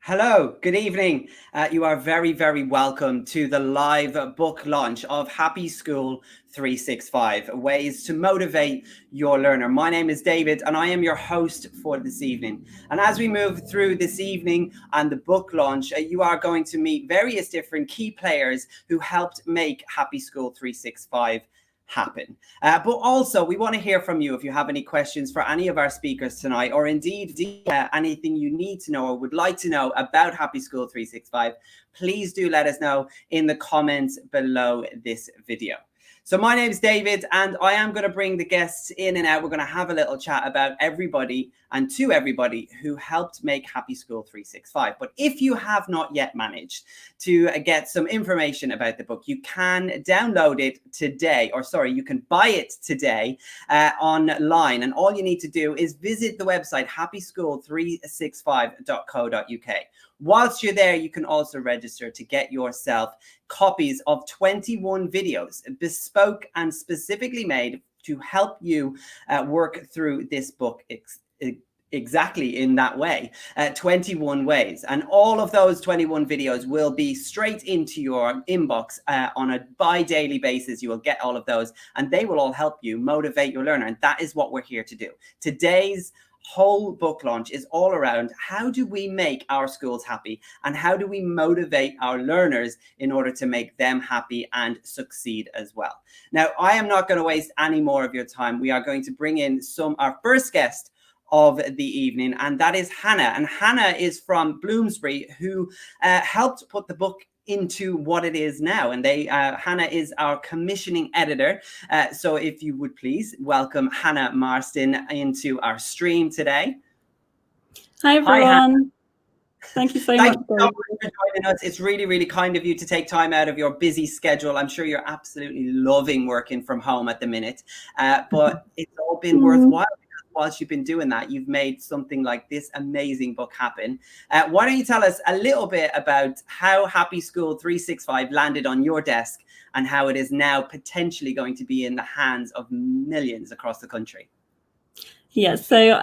Hello, good evening. You are very, very welcome to the live book launch of Happy School 365, Ways to Motivate Your Learner. My name is David and I am your host for this evening. And as we move through this evening and the book launch, you are going to meet various different key players who helped make Happy School 365 happen. But also we want to hear from you if you have any questions for any of our speakers tonight, or indeed anything you need to know or would like to know about Happy School 365, please do let us know in the comments below this video. So my name is David and I am going to bring the guests in and out. We're going to have a little chat about everybody and to everybody who helped make Happy School 365. But if you have not yet managed to get some information about the book, you can download it today, you can buy it today online. And all you need to do is visit the website happyschool365.co.uk. Whilst you're there, you can also register to get yourself copies of 21 videos, bespoke and specifically made to help you work through this book exactly in that way, 21 ways. And all of those 21 videos will be straight into your inbox on a bi-daily basis. You will get all of those and they will all help you motivate your learner. And that is what we're here to do. Today's whole book launch is all around how do we make our schools happy and how do we motivate our learners in order to make them happy and succeed as well. Now, I am not going to waste any more of your time. We are going to bring in our first guest of the evening, and that is Hannah. And Hannah is from Bloomsbury, who helped put the book into what it is now. And Hannah is our commissioning editor. So if you would please welcome Hannah Marston into our stream today. Hi, everyone. Thank you so much for joining us. It's really, really kind of you to take time out of your busy schedule. I'm sure you're absolutely loving working from home at the minute, but it's all been worthwhile. Whilst you've been doing that, you've made something like this amazing book happen. Why don't you tell us a little bit about how Happy School 365 landed on your desk and how it is now potentially going to be in the hands of millions across the country? Yeah, so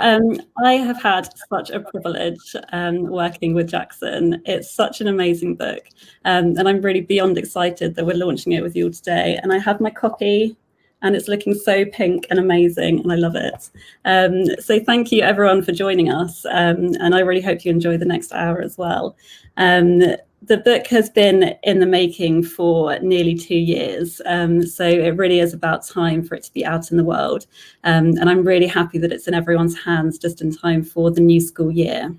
I have had such a privilege working with Jackson. It's such an amazing book. And I'm really beyond excited that we're launching it with you all today. And I have my copy. And it's looking so pink and amazing, and I love it. So thank you, everyone, for joining us. And I really hope you enjoy the next hour as well. The book has been in the making for nearly 2 years. So it really is about time for it to be out in the world. And I'm really happy that it's in everyone's hands just in time for the new school year.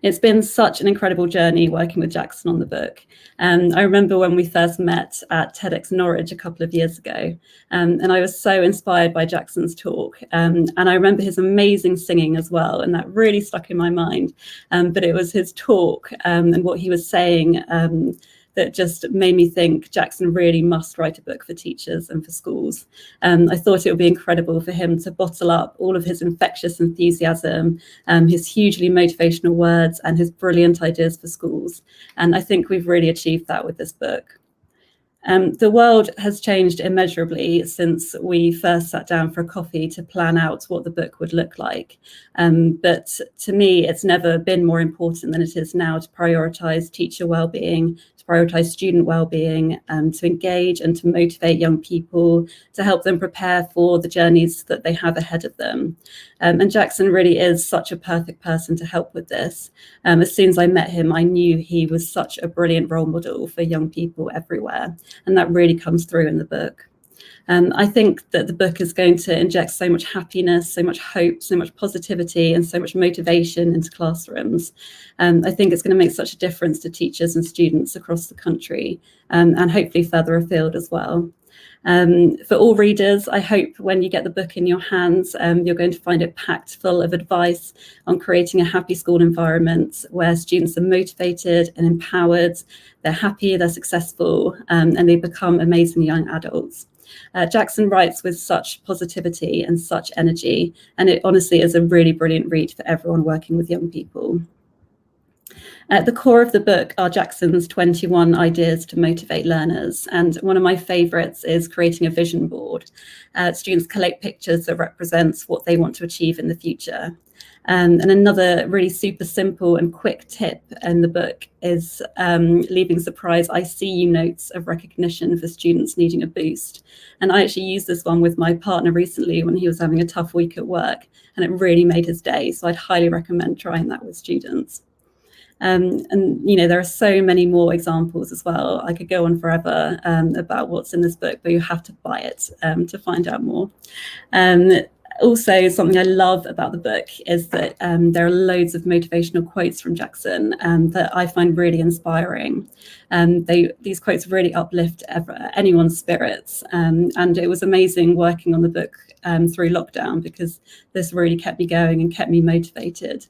It's been such an incredible journey working with Jackson on the book. I remember when we first met at TEDx Norwich a couple of years ago, and I was so inspired by Jackson's talk. And I remember his amazing singing as well, and that really stuck in my mind. But it was his talk and what he was saying that just made me think Jackson really must write a book for teachers and for schools. I thought it would be incredible for him to bottle up all of his infectious enthusiasm, his hugely motivational words, and his brilliant ideas for schools. And I think we've really achieved that with this book. The world has changed immeasurably since we first sat down for a coffee to plan out what the book would look like. But to me, it's never been more important than it is now to prioritise teacher wellbeing, to prioritise student wellbeing, to engage and to motivate young people, to help them prepare for the journeys that they have ahead of them. And Jackson really is such a perfect person to help with this. As soon as I met him, I knew he was such a brilliant role model for young people everywhere. And that really comes through in the book. I think that the book is going to inject so much happiness, so much hope, so much positivity, and so much motivation into classrooms. I think it's going to make such a difference to teachers and students across the country, and hopefully further afield as well. For all readers, I hope when you get the book in your hands, you're going to find it packed full of advice on creating a happy school environment where students are motivated and empowered, they're happy, they're successful, and they become amazing young adults. Jackson writes with such positivity and such energy, and it honestly is a really brilliant read for everyone working with young people. At the core of the book are Jackson's 21 ideas to motivate learners. And one of my favorites is creating a vision board. Students collect pictures that represents what they want to achieve in the future. And another really super simple and quick tip in the book is leaving surprise I see you notes of recognition for students needing a boost. And I actually used this one with my partner recently when he was having a tough week at work, and it really made his day. So I'd highly recommend trying that with students. And there are so many more examples as well. I could go on forever about what's in this book, but you have to buy it to find out more. Also, something I love about the book is that there are loads of motivational quotes from Jackson that I find really inspiring. These quotes really uplift anyone's spirits. And it was amazing working on the book through lockdown, because this really kept me going and kept me motivated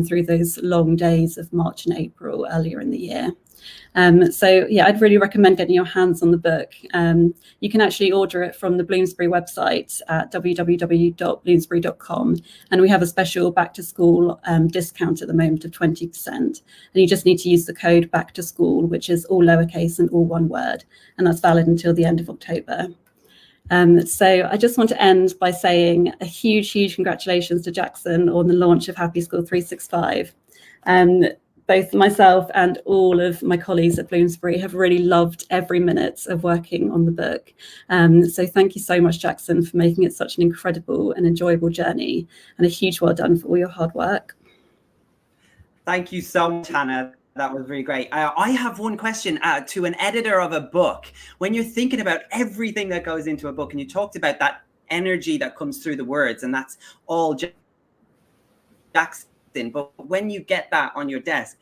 through those long days of March and April earlier in the year. So yeah, I'd really recommend getting your hands on the book. You can actually order it from the Bloomsbury website at www.bloomsbury.com, and we have a special back to school discount at the moment of 20%. And you just need to use the code back to school, which is all lowercase and all one word, and that's valid until the end of October. So I just want to end by saying a huge congratulations to Jackson on the launch of HappySchool365. Both myself and all of my colleagues at Bloomsbury have really loved every minute of working on the book. So thank you so much, Jackson, for making it such an incredible and enjoyable journey, and a huge well done for all your hard work. Thank you so much, Hannah. That was really great. I have one question to an editor of a book. When you're thinking about everything that goes into a book, and you talked about that energy that comes through the words, and that's all Jackson. But when you get that on your desk,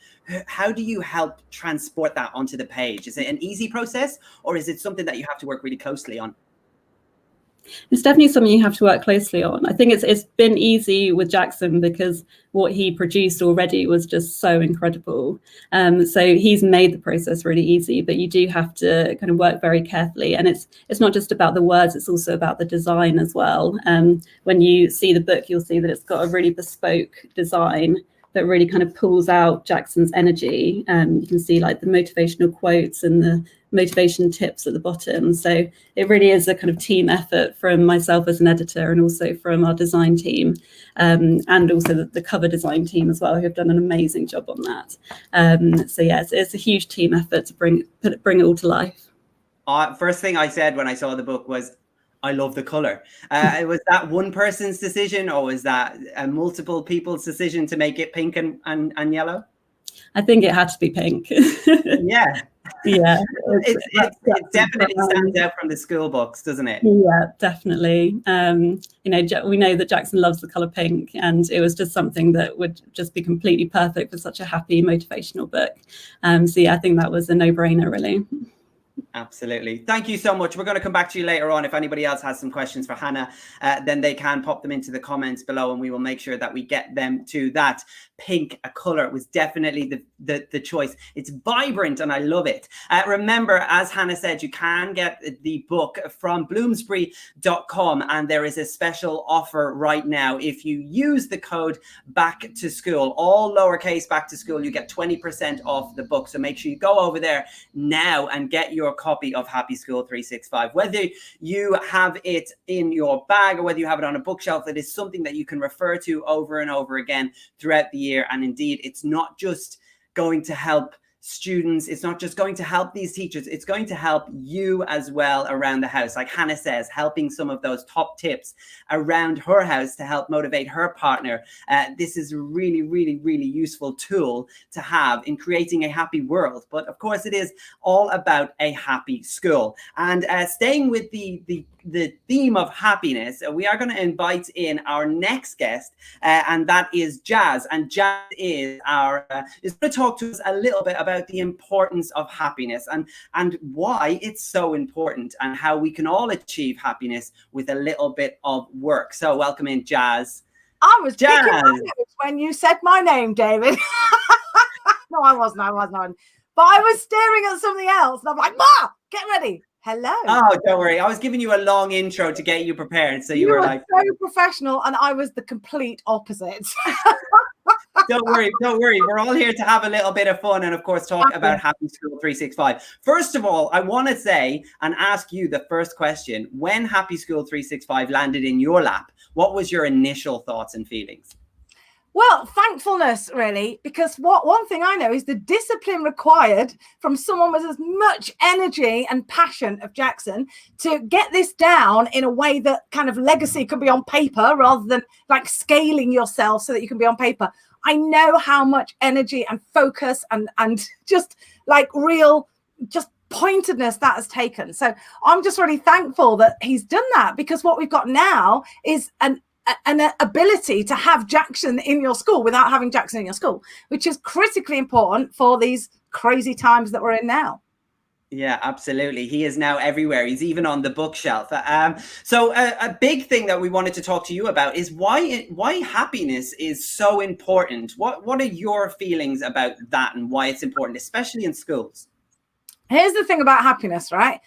how do you help transport that onto the page? Is it an easy process, or is it something that you have to work really closely on? It's definitely something you have to work closely on. I think it's been easy with Jackson because what he produced already was just so incredible. So he's made the process really easy, but you do have to kind of work very carefully. And it's not just about the words, it's also about the design as well. When you see the book, you'll see that it's got a really bespoke design that really kind of pulls out Jackson's energy. You can see like the motivational quotes and the motivation tips at the bottom. So it really is a kind of team effort from myself as an editor, and also from our design team, and also the cover design team as well, who have done an amazing job on that. So yeah, it's a huge team effort to bring it all to life. First thing I said when I saw the book was, I love the color. Was that one person's decision, or was that multiple people's decision to make it pink and yellow? I think it had to be pink. Yeah. Yeah. It definitely stands out from the school books, doesn't it? Yeah, definitely. We know that Jackson loves the color pink, and it was just something that would just be completely perfect for such a happy, motivational book. So yeah, I think that was a no-brainer, really. Absolutely. Thank you so much. We're going to come back to you later on. If anybody else has some questions for Hannah, then they can pop them into the comments below, and we will make sure that we get them to that. Pink, a color, was definitely the choice. It's vibrant and I love it. Remember, as Hannah said, you can get the book from bloomsbury.com, and there is a special offer right now. If you use the code back to school, all lowercase back to school, you get 20% off the book. So make sure you go over there now and get your copy of Happy School 365. Whether you have it in your bag or whether you have it on a bookshelf, it is something that you can refer to over and over again throughout the year. And indeed, it's not just going to help students, it's not just going to help these teachers, it's going to help you as well around the house. Like Hannah says, helping some of those top tips around her house to help motivate her partner. This is a really useful tool to have in creating a happy world. But of course, it is all about a happy school. And staying with the theme of happiness, we are going to invite in our next guest, and that is Jazz. And Jazz is going to talk to us a little bit about the importance of happiness and why it's so important, and how we can all achieve happiness with a little bit of work. So welcome in, Jazz. I was picking my nose when you said my name, David. No, I wasn't. But I was staring at something else, and I'm like, Ma, get ready. Hello. Oh, don't worry. I was giving you a long intro to get you prepared. So you were like so professional, and I was the complete opposite. Don't worry. We're all here to have a little bit of fun and, of course, talk about Happy School 365. First of all, I want to say and ask you the first question. When Happy School 365 landed in your lap, what was your initial thoughts and feelings? Well, thankfulness, really, because one thing I know is the discipline required from someone with as much energy and passion of Jackson to get this down in a way that kind of legacy can be on paper rather than like scaling yourself so that you can be on paper. I know how much energy and focus and just like real, just pointedness that has taken. So I'm just really thankful that he's done that, because what we've got now is an ability to have Jackson in your school without having Jackson in your school, which is critically important for these crazy times that we're in now. Yeah, absolutely. He is now everywhere. He's even on the bookshelf. So a big thing that we wanted to talk to you about is why happiness is so important. What are your feelings about that and why it's important, especially in schools? Here's the thing about happiness, right?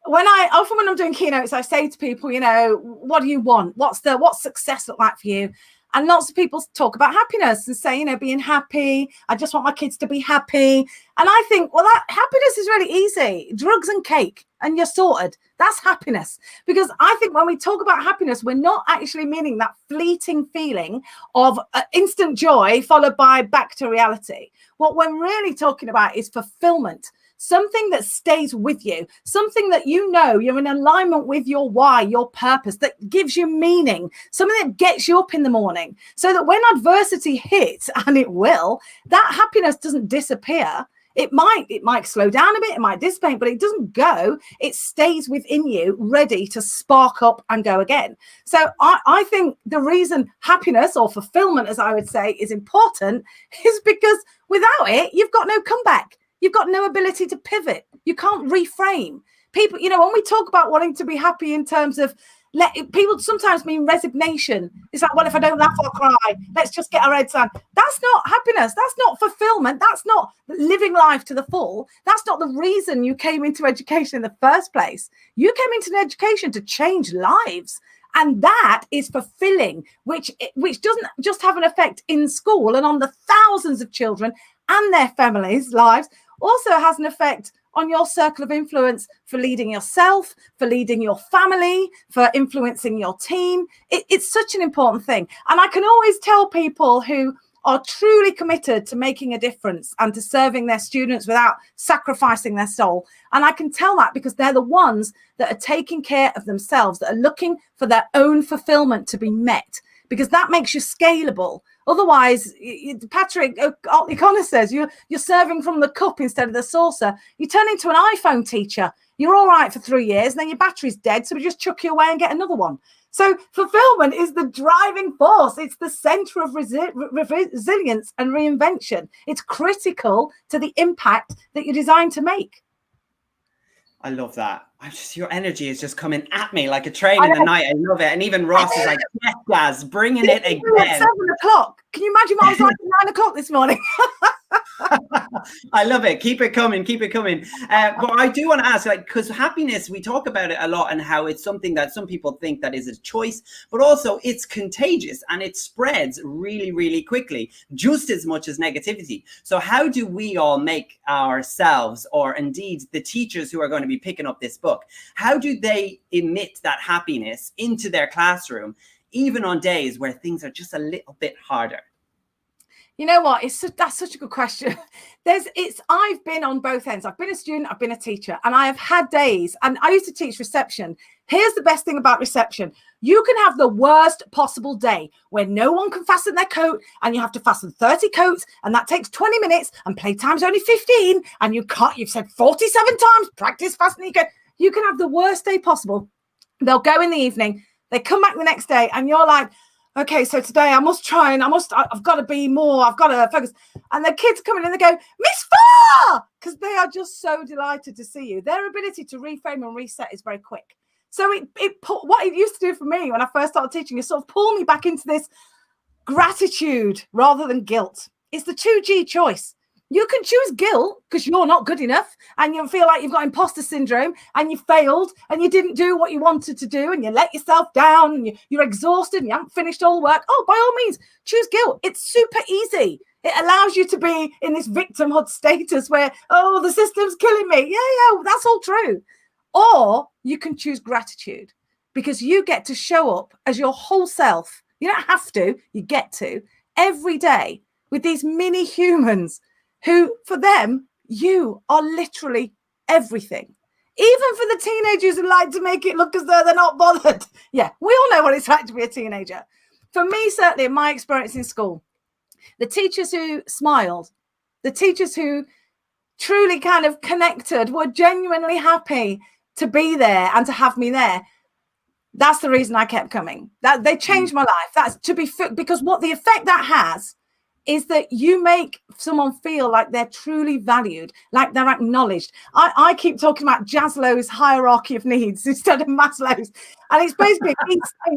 When I'm doing keynotes, I say to people, you know, what do you want? What's success look like for you? And lots of people talk about happiness and say, you know, being happy. I just want my kids to be happy. And I think, well, that happiness is really easy. Drugs and cake and you're sorted. That's happiness. Because I think when we talk about happiness, we're not actually meaning that fleeting feeling of instant joy followed by back to reality. What we're really talking about is fulfillment. Something that stays with you, something that you know you're in alignment with your why, your purpose, that gives you meaning, something that gets you up in the morning so that when adversity hits, and it will, that happiness doesn't disappear. It might slow down a bit, it might dissipate, but it doesn't go. It stays within you, ready to spark up and go again. So I think the reason happiness, or fulfillment, as I would say, is important is because without it, you've got no comeback. You've got no ability to pivot. You can't reframe. People, you know, when we talk about wanting to be happy in terms of, people sometimes mean resignation. It's like, well, if I don't laugh, I'll cry. Let's just get our heads down. That's not happiness. That's not fulfillment. That's not living life to the full. That's not the reason you came into education in the first place. You came into an education to change lives. And that is fulfilling, which doesn't just have an effect in school and on the thousands of children and their families' lives, also has an effect on your circle of influence for leading yourself, for leading your family, for influencing your team. It's such an important thing. And I can always tell people who are truly committed to making a difference and to serving their students without sacrificing their soul. And I can tell that because they're the ones that are taking care of themselves, that are looking for their own fulfillment to be met, because that makes you scalable. Otherwise, Patrick O'Connor says you're serving from the cup instead of the saucer. You turn into an iPhone teacher. You're all right for 3 years, and then your battery's dead, so we just chuck you away and get another one. So fulfillment is the driving force. It's the center of resilience and reinvention. It's critical to the impact that you're designed to make. I love that. Your energy is just coming at me like a train in the night. I love it. And even Ross is like, yes, Gaz, bringing it again. At 7 o'clock. Can you imagine what I was like at 9 o'clock this morning? I love it. Keep it coming. Keep it coming. But I do want to ask, like, because happiness, we talk about it a lot and how it's something that some people think that is a choice, but also it's contagious and it spreads really, really quickly, just as much as negativity. So how do we all make ourselves, or indeed the teachers who are going to be picking up this book, how do they emit that happiness into their classroom, even on days where things are just a little bit harder? You know what? That's such a good question. I've been on both ends. I've been a student, I've been a teacher, and I have had days, and I used to teach reception. Here's the best thing about reception. You can have the worst possible day where no one can fasten their coat and you have to fasten 30 coats and that takes 20 minutes and playtime's only 15 and you've said 47 times, practice fastening your coat. You can have the worst day possible. They'll go in the evening, they come back the next day and you're like, okay, so today I must try and I've got to be more, I've got to focus. And the kids come in and they go, Miss Farr, because they are just so delighted to see you. Their ability to reframe and reset is very quick. So what it used to do for me when I first started teaching is sort of pull me back into this gratitude rather than guilt. It's the 2G choice. You can choose guilt because you're not good enough and you feel like you've got imposter syndrome and you failed and you didn't do what you wanted to do and you let yourself down and you're exhausted and you haven't finished all the work. Oh, by all means, choose guilt. It's super easy. It allows you to be in this victimhood status where, oh, the system's killing me. Yeah, that's all true. Or you can choose gratitude because you get to show up as your whole self. You don't have to, you get to. every day with these mini humans who, for them, you are literally everything. Even for the teenagers who like to make it look as though they're not bothered. Yeah, we all know what it's like to be a teenager. For me, certainly in my experience in school, the teachers who smiled, the teachers who truly kind of connected, were genuinely happy to be there and to have me there. That's the reason I kept coming. That they changed my life. That's because what the effect that has is that you make someone feel like they're truly valued, like they're acknowledged. I keep talking about Jaslow's hierarchy of needs instead of Maslow's. And it's basically,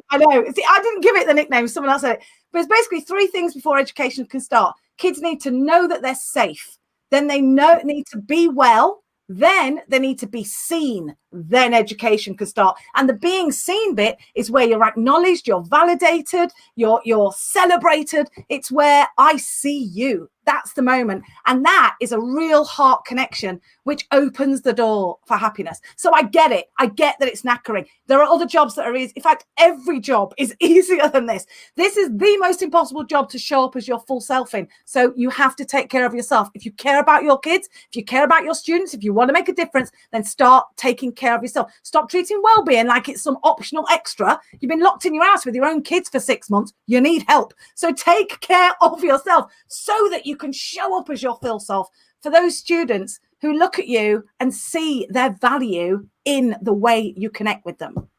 I know, see, I didn't give it the nickname, someone else said it, but it's basically 3 things before education can start. Kids need to know that they're safe. Then they need to be well. Then they need to be seen. Then education can start. And the being seen bit is where you're acknowledged, you're validated, you're celebrated. It's where I see you. That's the moment. And that is a real heart connection, which opens the door for happiness. So I get it. I get that it's knackering. There are other jobs that are easy. In fact, every job is easier than this. This is the most impossible job to show up as your full self in. So you have to take care of yourself. If you care about your kids, if you care about your students, if you want to make a difference, then start taking care of yourself. Stop treating well-being like it's some optional extra. You've been locked in your house with your own kids for 6 months. You need help. So take care of yourself so that you can show up as your full self for those students who look at you and see their value in the way you connect with them.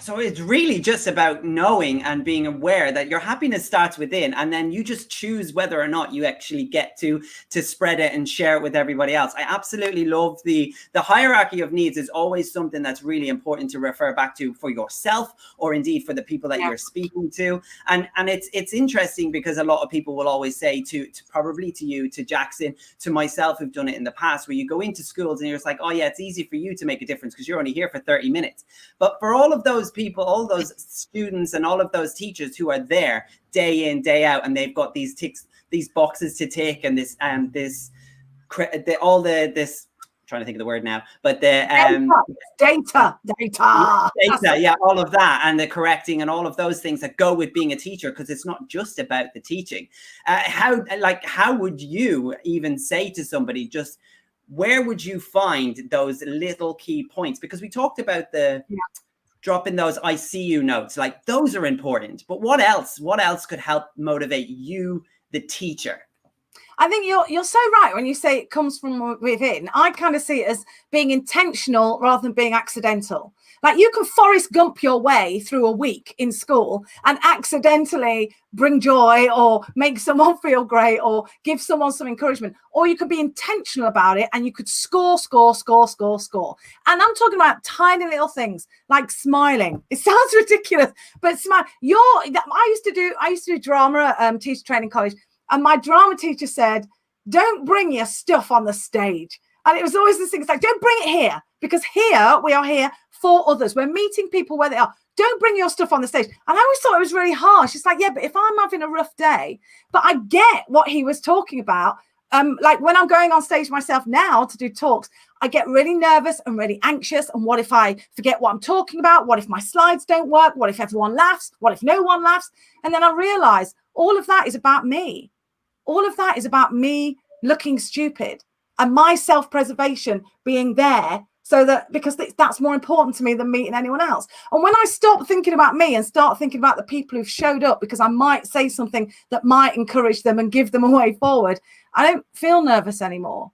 So it's really just about knowing and being aware that your happiness starts within, and then you just choose whether or not you actually get to spread it and share it with everybody else. I absolutely love the hierarchy of needs is always something that's really important to refer back to for yourself, or indeed for the people that you're speaking to. And it's interesting because a lot of people will always say to probably to you, to Jackson, to myself, who've done it in the past, where you go into schools and you're just like, oh yeah, it's easy for you to make a difference because you're only here for 30 minutes. But for all of those people, all those students and all of those teachers who are there day in, day out, and they've got these boxes to tick, and this trying to think of the word now, but the data, yeah, all of that, and the correcting and all of those things that go with being a teacher, because it's not just about the teaching. How would you even say to somebody, just where would you find those little key points? Because we talked about dropping those I see you notes, like those are important, but what else could help motivate you, the teacher? I think you're so right when you say it comes from within. I kind of see it as being intentional rather than being accidental. Like you can Forrest Gump your way through a week in school and accidentally bring joy or make someone feel great or give someone some encouragement. Or you could be intentional about it and you could score. And I'm talking about tiny little things like smiling. It sounds ridiculous, but smile. I used to do drama at teacher training college. And my drama teacher said, don't bring your stuff on the stage. And it was always this thing, it's like, don't bring it here, because here we are here for others. We're meeting people where they are. Don't bring your stuff on the stage. And I always thought it was really harsh. It's like, yeah, but if I'm having a rough day, but I get what he was talking about. Like when I'm going on stage myself now to do talks, I get really nervous and really anxious. And what if I forget what I'm talking about? What if my slides don't work? What if everyone laughs? What if no one laughs? And then I realize all of that is about me. All of that is about me looking stupid and my self-preservation being there, so that because that's more important to me than meeting anyone else. And when I stop thinking about me and start thinking about the people who've showed up because I might say something that might encourage them and give them a way forward, I don't feel nervous anymore.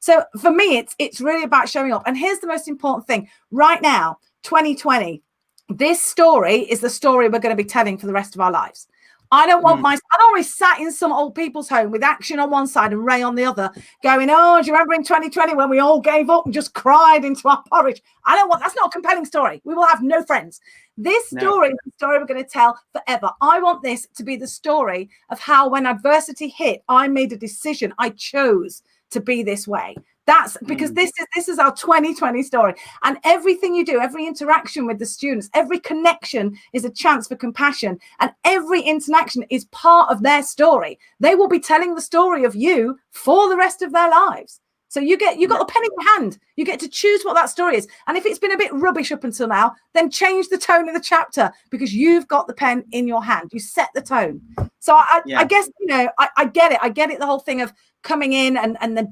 So for me, it's really about showing up. And here's the most important thing right now, 2020, this story is the story we're going to be telling for the rest of our lives. I don't want I don't want to be sat in some old people's home with Action on one side and Ray on the other going, oh, do you remember in 2020 when we all gave up and just cried into our porridge? That's not a compelling story. We will have no friends. This story is the story we're going to tell forever. I want this to be the story of how when adversity hit, I made a decision. I chose to be this way. That's because this is our 2020 story. And everything you do, every interaction with the students, every connection is a chance for compassion. And every interaction is part of their story. They will be telling the story of you for the rest of their lives. So you got the pen in your hand. You get to choose what that story is. And if it's been a bit rubbish up until now, then change the tone of the chapter because you've got the pen in your hand. You set the tone. So I guess, I get it. I get it. The whole thing of coming in and then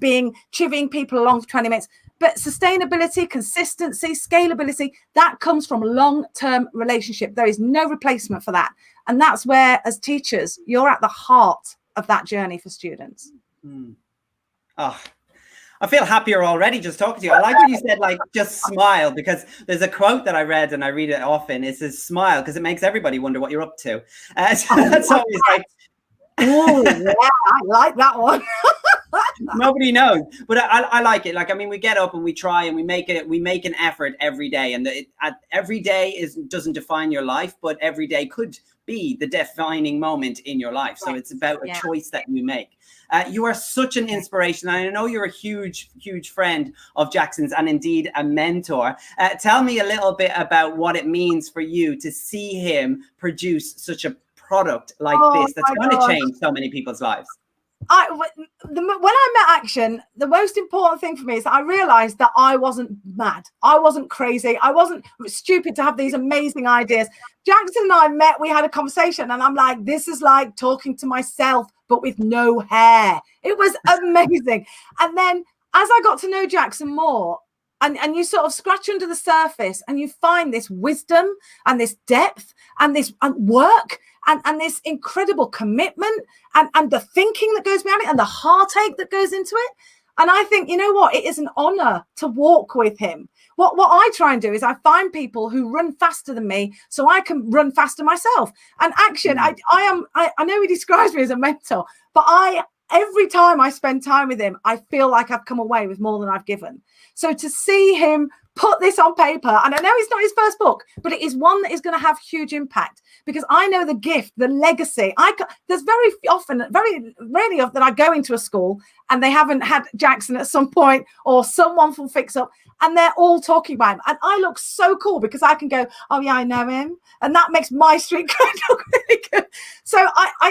chivying people along for 20 minutes. But sustainability, consistency, scalability, that comes from a long-term relationship. There is no replacement for that. And that's where, as teachers, you're at the heart of that journey for students. Oh, I feel happier already just talking to you. I like when you said, like, just smile, because there's a quote that I read and I read it often. It says, smile, because it makes everybody wonder what you're up to. So that's always like, oh, yeah, I like that one. Nobody knows, but I like it. Like, I mean, we get up and we try and we make an effort every day, and every day doesn't define your life, but every day could be the defining moment in your life. So it's about a choice that you make. You are such an inspiration. I know you're a huge friend of Jackson's and indeed a mentor. Tell me a little bit about what it means for you to see him produce such a product like this that's going to change so many people's lives. When I met Action, the most important thing for me is that I realized that I wasn't mad. I wasn't crazy. I wasn't stupid to have these amazing ideas. Jackson and I met, we had a conversation, and I'm like, this is like talking to myself, but with no hair. It was amazing. And then as I got to know Jackson more, and you sort of scratch under the surface and you find this wisdom and this depth and this work and this incredible commitment and the thinking that goes behind it and the heartache that goes into it. And I think, you know what? It is an honor to walk with him. What I try and do is I find people who run faster than me so I can run faster myself. And Action, I know he describes me as a mentor, but every time I spend time with him, I feel like I've come away with more than I've given. So to see him put this on paper, and I know it's not his first book, but it is one that is going to have huge impact because I know the gift, the legacy. There's very rarely that I go into a school and they haven't had Jackson at some point or someone from Fix Up, and they're all talking about him. And I look so cool because I can go, oh yeah, I know him. And that makes my street cred look really good. So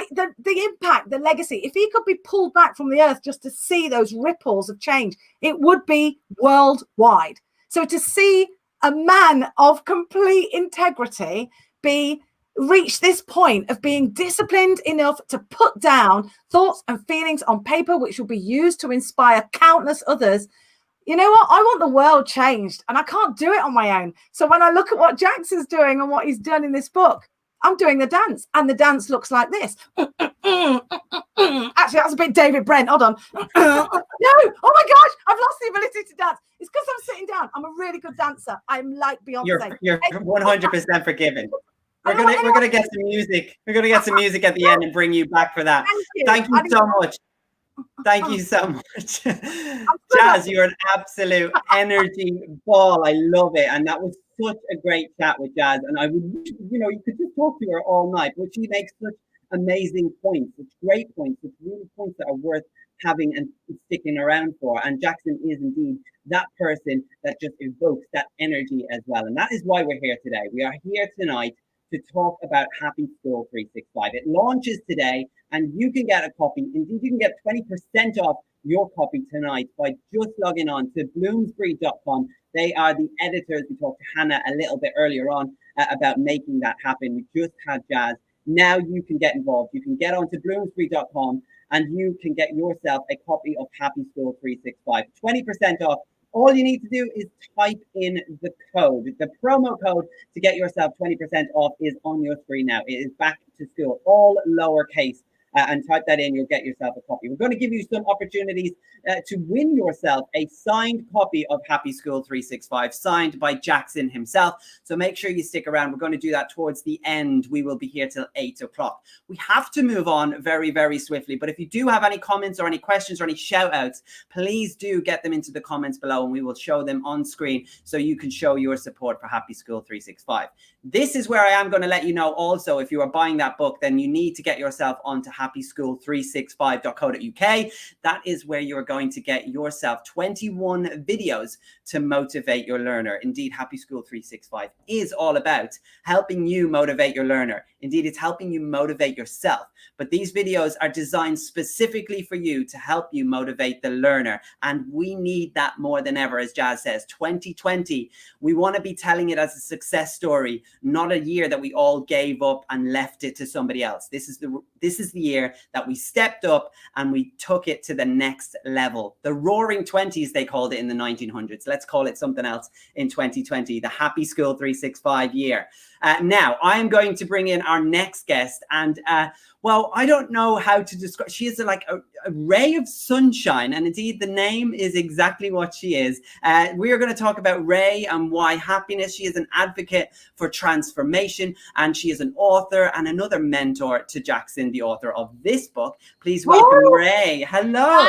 the impact, the legacy, if he could be pulled back from the earth just to see those ripples of change, it would be worldwide. So to see a man of complete integrity reach this point of being disciplined enough to put down thoughts and feelings on paper, which will be used to inspire countless others. You know what? I want the world changed and I can't do it on my own. So when I look at what Jackson's doing and what he's done in this book, I'm doing the dance, and the dance looks like this. Actually, that's a bit David Brent. Hold on. No, oh my gosh, I've lost the ability to dance. It's because I'm sitting down. I'm a really good dancer. I'm like Beyonce. You're 100% forgiven. We're gonna get some music. We're gonna get some music at the end and bring you back for that. Thank you so much. Thank you so much. Jazz, you're an absolute energy ball. I love it. And that was such a great chat with Jazz. And I would, you could just talk to her all night, but she makes such amazing points. It's great points. It's really points that are worth having and sticking around for. And Jackson is indeed that person that just evokes that energy as well. And that is why we're here today. We are here tonight to talk about Happy School 365. It launches today, and you can get a copy. Indeed, you can get 20% off your copy tonight by just logging on to bloomsbury.com. They are the editors. We talked to Hannah a little bit earlier on about making that happen. We just had Jazz. Now you can get involved. You can get onto bloomsbury.com and you can get yourself a copy of Happy School 365. 20% off. All you need to do is type in the code. The promo code to get yourself 20% off is on your screen now. It is back to school, all lowercase. And type that in, you'll get yourself a copy. We're going to give you some opportunities to win yourself a signed copy of Happy School 365, signed by Jackson himself. So make sure you stick around. We're going to do that towards the end. We will be here till 8 o'clock. We have to move on very, very swiftly. But if you do have any comments or any questions or any shout outs, please do get them into the comments below and we will show them on screen so you can show your support for Happy School 365. This is where I am going to let you know also, if you are buying that book, then you need to get yourself onto HappySchool365.co.uk. That is where you're going to get yourself 21 videos to motivate your learner. Indeed, Happy School 365 is all about helping you motivate your learner. Indeed, it's helping you motivate yourself. But these videos are designed specifically for you to help you motivate the learner. And we need that more than ever, as Jazz says. 2020, we want to be telling it as a success story, not a year that we all gave up and left it to somebody else. This is the year that we stepped up and we took it to the next level. The Roaring 20s, they called it in the 1900s. Let's call it something else in 2020, the Happy School 365 year. Now, I am going to bring in our next guest, and well, I don't know how to describe. She is like a ray of sunshine, and indeed, the name is exactly what she is. We are going to talk about Ray and why happiness. She is an advocate for transformation, and she is an author and another mentor to Jackson, the author of this book. Please welcome Ray. Hello.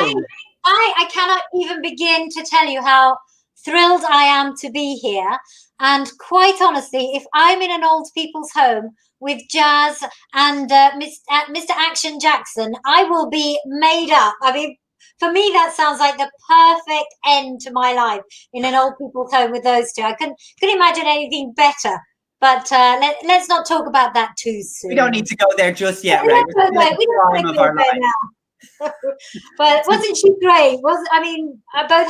Hi. I cannot even begin to tell you how thrilled I am to be here. And quite honestly, if I'm in an old people's home with Jazz and Mr. Action Jackson, I will be made up. I mean, for me, that sounds like the perfect end to my life, in an old people's home with those two. I couldn't imagine anything better. But let's not talk about that too soon. We don't need to go there just yet, Ray. We don't want to go there now. But wasn't she great? Both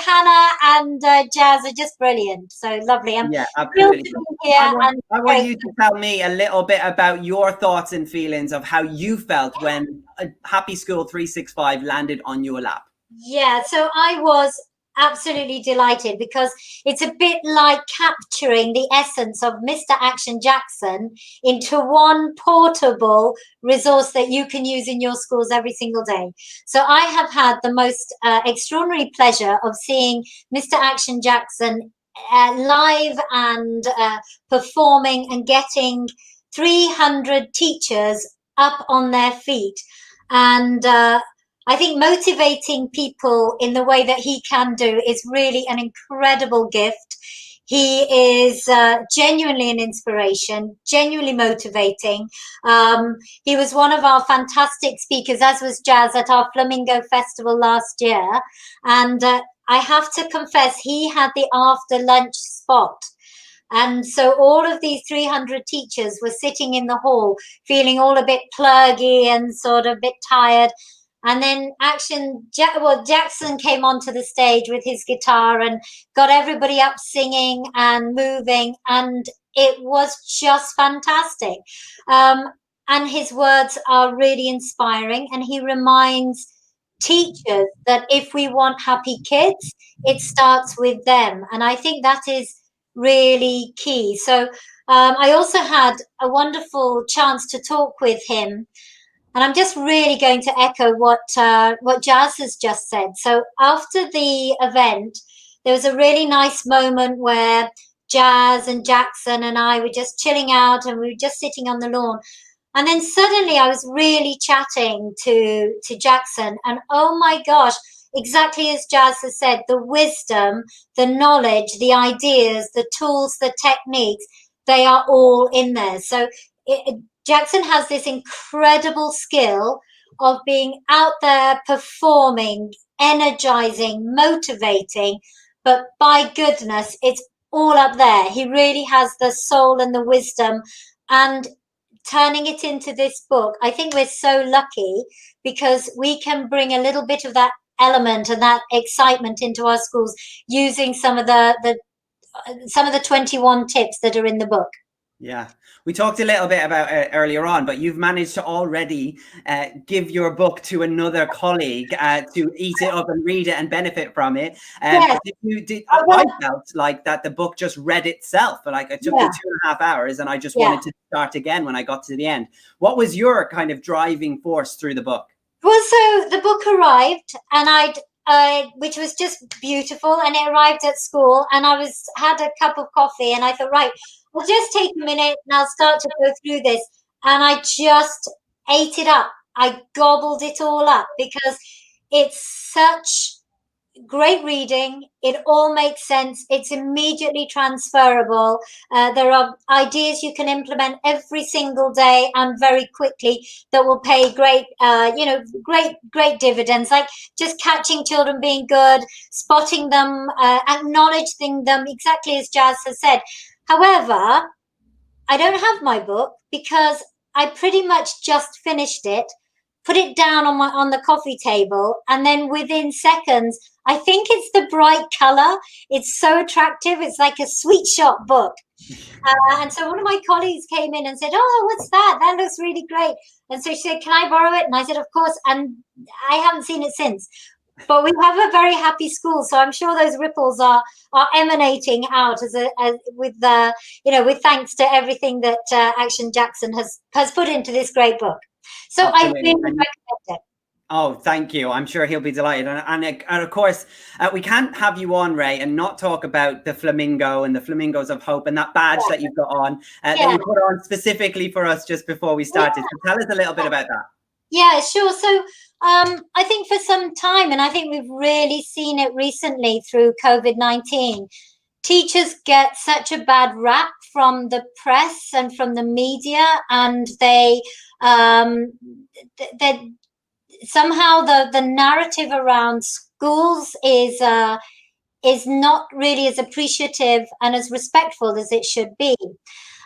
Hannah and Jazz are just brilliant. So lovely. Yeah, absolutely. I want you to tell me a little bit about your thoughts and feelings of how you felt when Happy School 365 landed on your lap. Yeah, so I was absolutely delighted, because it's a bit like capturing the essence of Mr. Action Jackson into one portable resource that you can use in your schools every single day. So I have had the most extraordinary pleasure of seeing Mr. Action Jackson live and performing and getting 300 teachers up on their feet. And I think motivating people in the way that he can do is really an incredible gift. He is genuinely an inspiration, genuinely motivating. He was one of our fantastic speakers, as was Jazz, at our Flamingo Festival last year. And I have to confess, he had the after lunch spot. And so all of these 300 teachers were sitting in the hall, feeling all a bit pluggy and sort of a bit tired. And then Jackson came onto the stage with his guitar and got everybody up singing and moving, and it was just fantastic. And his words are really inspiring, and he reminds teachers that if we want happy kids, it starts with them. And I think that is really key. So I also had a wonderful chance to talk with him. And I'm just really going to echo what Jazz has just said. So after the event, there was a really nice moment where Jazz and Jackson and I were just chilling out, and we were just sitting on the lawn. And then suddenly I was really chatting to Jackson, and oh my gosh, exactly as Jazz has said, the wisdom, the knowledge, the ideas, the tools, the techniques, they are all in there. So Jackson has this incredible skill of being out there performing, energizing, motivating, but by goodness, it's all up there. He really has the soul and the wisdom, and turning it into this book, I think we're so lucky, because we can bring a little bit of that element and that excitement into our schools using some of the 21 tips that are in the book. Yeah, we talked a little bit about it earlier on, but you've managed to already give your book to another colleague to eat it up and read it and benefit from it. Yes. I felt like that the book just read itself. Like it took me 2.5 hours, and I just wanted to start again when I got to the end. What was your kind of driving force through the book? Well, so the book arrived, and which was just beautiful, and it arrived at school, and I had a cup of coffee, and I thought, right, I'll just take a minute and I'll start to go through this. And I just ate it up. I gobbled it all up, because it's such great reading. It all makes sense. It's immediately transferable. There are ideas you can implement every single day and very quickly that will pay great, great dividends. Like just catching children being good, spotting them, acknowledging them, exactly as Jazz has said. However, I don't have my book because I pretty much just finished it, put it down on the coffee table, and then within seconds, I think it's the bright color. It's so attractive. It's like a sweet shop book. And so one of my colleagues came in and said, "Oh, what's that? That looks really great." And so she said, "Can I borrow it?" And I said, "Of course." And I haven't seen it since. But we have a very happy school, so I'm sure those ripples are emanating out with thanks to everything that Action Jackson has put into this great book. So Absolutely. I really recommend it. Oh, thank you. I'm sure he'll be delighted. And of course, we can't have you on, Ray, and not talk about the flamingo and the flamingos of hope and that badge that you've got on, that you put on specifically for us just before we started. So tell us a little bit about that. Yeah, sure. So I think for some time, and I think we've really seen it recently through COVID-19, teachers get such a bad rap from the press and from the media, and they somehow the narrative around schools is not really as appreciative and as respectful as it should be.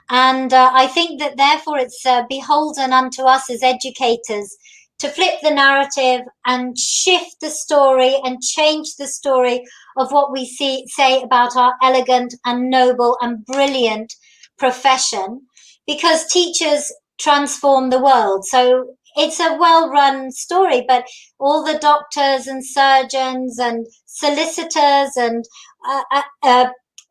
And I think that therefore it's beholden unto us as educators to flip the narrative and shift the story and change the story of what we say about our elegant and noble and brilliant profession, because teachers transform the world. So it's a well-run story, but all the doctors and surgeons and solicitors and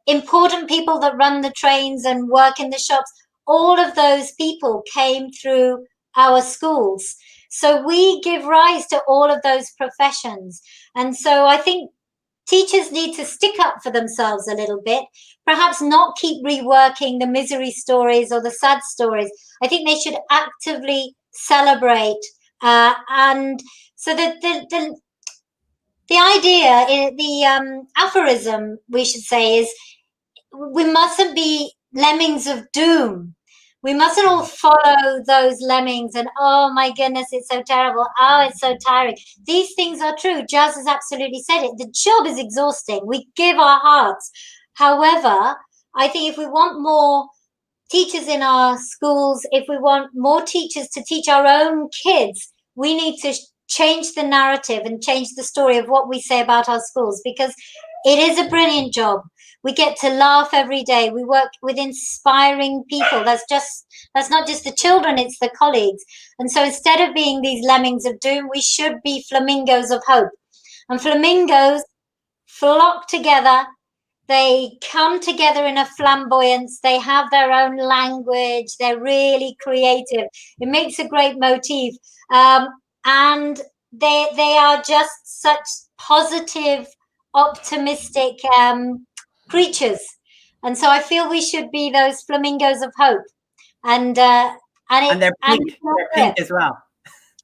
important people that run the trains and work in the shops, all of those people came through our schools. So we give rise to all of those professions. And so I think teachers need to stick up for themselves a little bit, perhaps not keep reworking the misery stories or the sad stories. I think they should actively celebrate. And so the idea, the aphorism, we should say, is we mustn't be lemmings of doom. We mustn't all follow those lemmings and, oh my goodness, it's so terrible. Oh, it's so tiring. These things are true. Jazz has absolutely said it. The job is exhausting. We give our hearts. However, I think if we want more teachers in our schools, if we want more teachers to teach our own kids, we need to change the narrative and change the story of what we say about our schools, because it is a brilliant job. We get to laugh every day. We work with inspiring people. That's not just the children, it's the colleagues. And so instead of being these lemmings of doom, we should be flamingos of hope. And flamingos flock together. They come together in a flamboyance. They have their own language. They're really creative. It makes a great motif. And they are just such positive, optimistic creatures. And so I feel we should be those flamingos of hope. And they're pink. They're pink as well.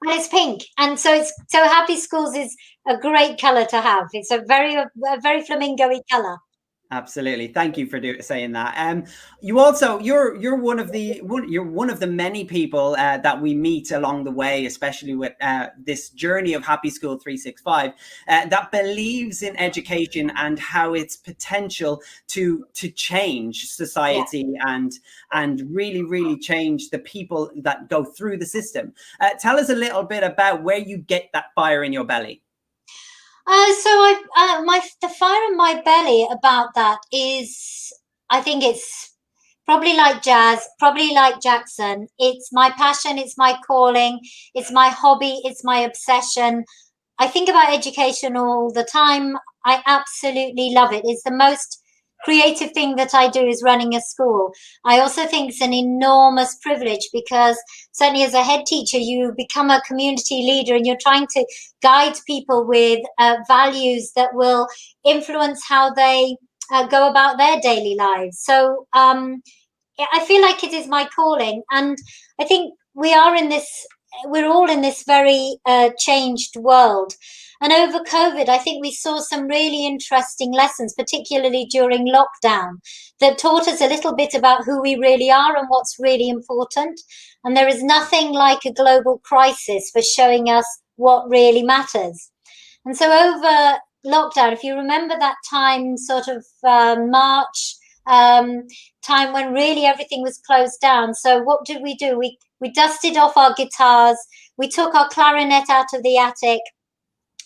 And it's pink. And so Happy Schools is a great color to have. It's a very flamingo-y color. Absolutely. Thank you for saying that. You also, you're one of the many people that we meet along the way, especially with this journey of Happy School 365, that believes in education and how its potential to change society and really, really change the people that go through the system. Tell us a little bit about where you get that fire in your belly. The fire in my belly about that is, I think it's probably like Jazz, probably like Jackson. It's my passion, it's my calling, it's my hobby, it's my obsession. I think about education all the time. I absolutely love it. It's the most creative thing that I do is running a school. I also think it's an enormous privilege because certainly as a head teacher, you become a community leader and you're trying to guide people with values that will influence how they go about their daily lives. So I feel like it is my calling. And I think we're all in this very changed world. And over COVID, I think we saw some really interesting lessons, particularly during lockdown, that taught us a little bit about who we really are and what's really important. And there is nothing like a global crisis for showing us what really matters. And so over lockdown, if you remember that time, sort of March time when really everything was closed down. So what did we do? We dusted off our guitars. We took our clarinet out of the attic.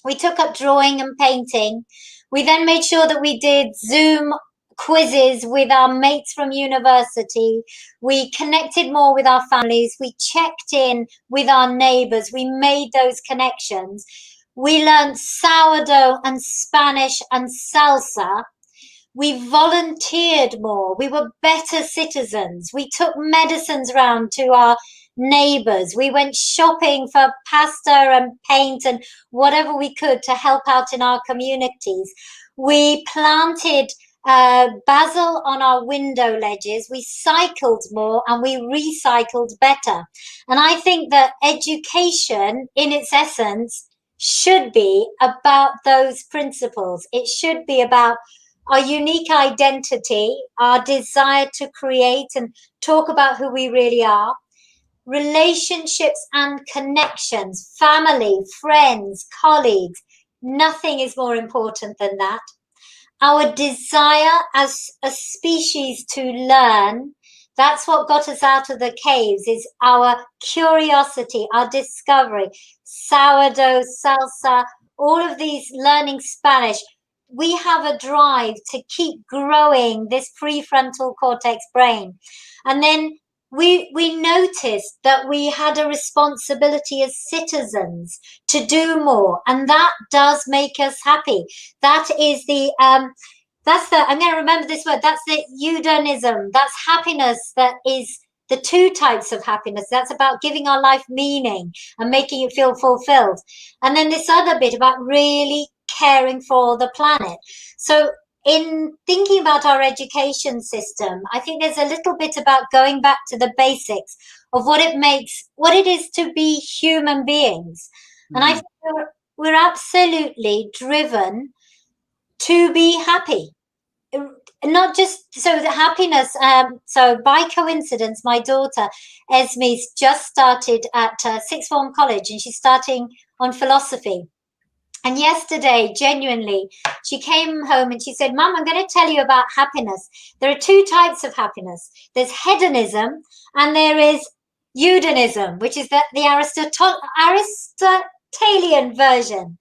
We took up drawing and painting. We then made sure that we did Zoom quizzes with our mates from university. We connected more with our families. We checked in with our neighbors. We made those connections. We learned sourdough and Spanish and salsa. We volunteered more. We were better citizens. We took medicines round to our neighbors. We went shopping for pasta and paint and whatever we could to help out in our communities. We planted basil on our window ledges. We cycled more and we recycled better. And I think that education in its essence should be about those principles. It should be about our unique identity, our desire to create and talk about who we really are, relationships and connections, family, friends, colleagues. Nothing is more important than that. Our desire as a species to learn, that's what got us out of the caves, is our curiosity, our discovery. Sourdough, salsa, all of these, learning Spanish. We have a drive to keep growing this prefrontal cortex brain. And then we noticed that we had a responsibility as citizens to do more. And that does make us happy. That is the, I'm going to remember this word, that's the eudanism. That's happiness that is the two types of happiness. That's about giving our life meaning and making it feel fulfilled. And then this other bit about really caring for the planet. So in thinking about our education system, I think there's a little bit about going back to the basics of what it is to be human beings. And I think we're absolutely driven to be happy. Not just so the happiness. So by coincidence, my daughter Esme's just started at sixth form college and she's starting on philosophy. And yesterday, genuinely, she came home and she said, Mum, I'm going to tell you about happiness. There are two types of happiness. There's hedonism and there is eudanism, which is the Aristotelian version.